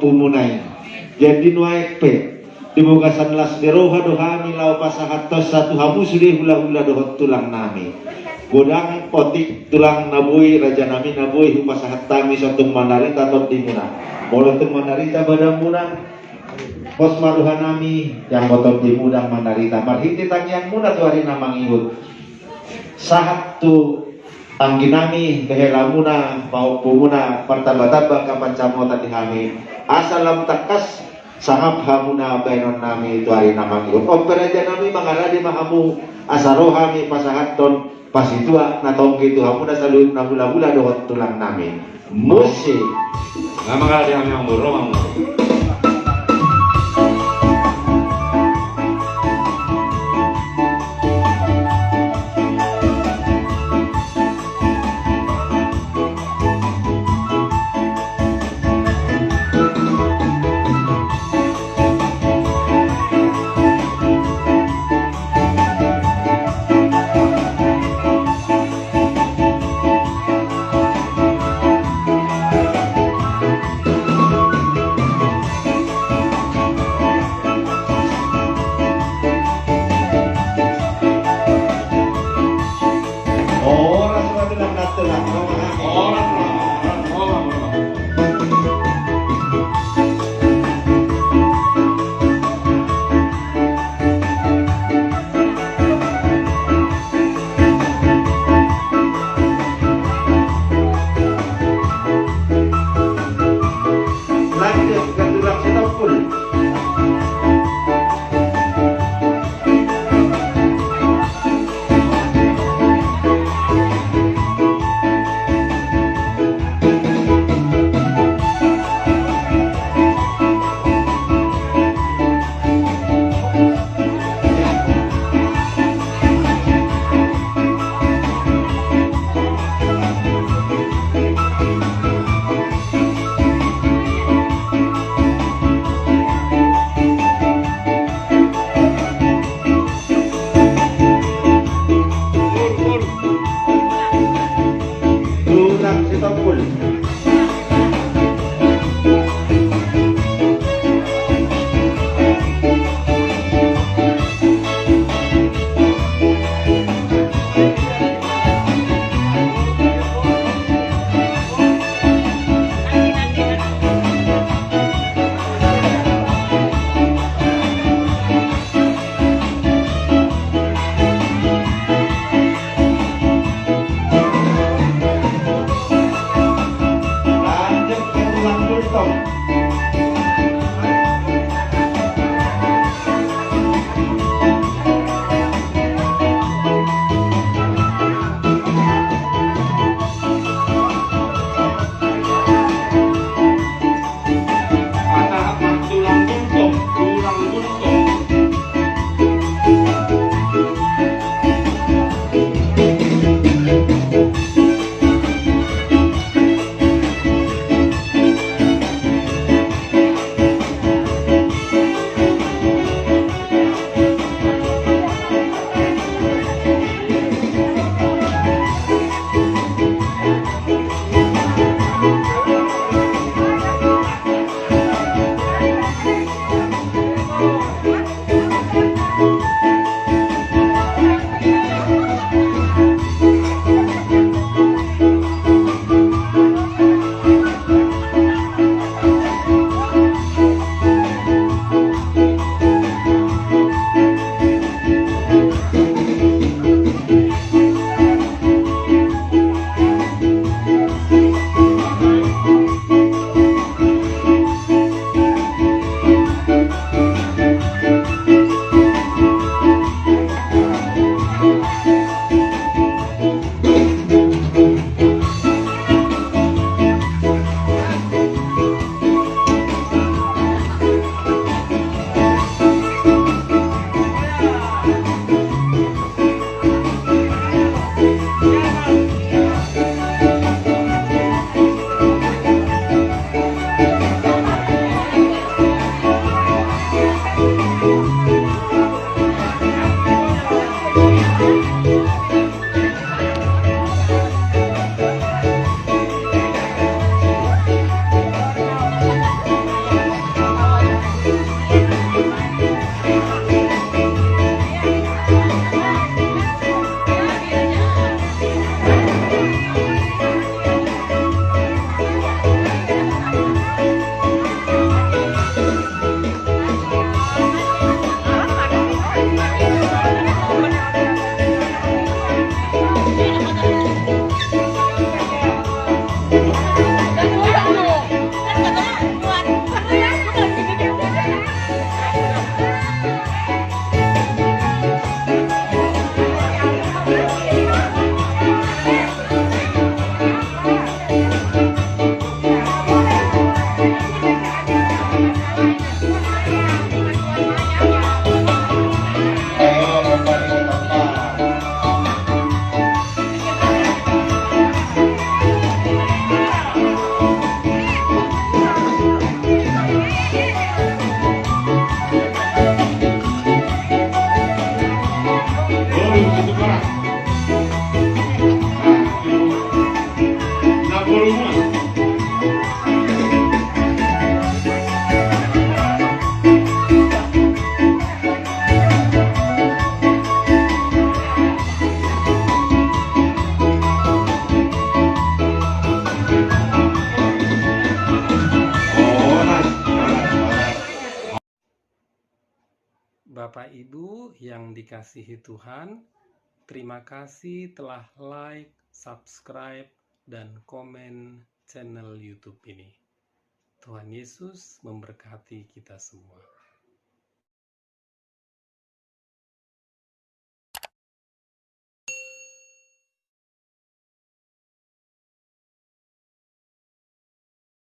pumunay. Jadi nuaik pe dibukasan las deroha dohami lau pasahat tos satu hamu sudah hula-hula dohot tulang nami. Godang potik tulang nabui raja nami nabui pasahat tami satu mandarita tot dimuna. Bolotun mandarita badamuna. Pos maruhan nami yang botot dimudang mandarita. Marhiti tangian muna tu hari namang ihut. Sahat tu tanggi nami kehelamuna mau pumuna pertaba-taba kapan camota dihami. Asalam takas sahab hamuna bainon nami itu hari namang ihut. Operaja nami mangaradi mahamu asarohami pasahaton pasitua natongki itu hamuna saluin nabula-bula dohot tulang nami. Musik. Nggak mangaradi kami yang burung. Bapak Ibu yang dikasihi Tuhan, terima kasih telah like, subscribe, dan komen channel YouTube ini. Tuhan Yesus memberkati kita semua.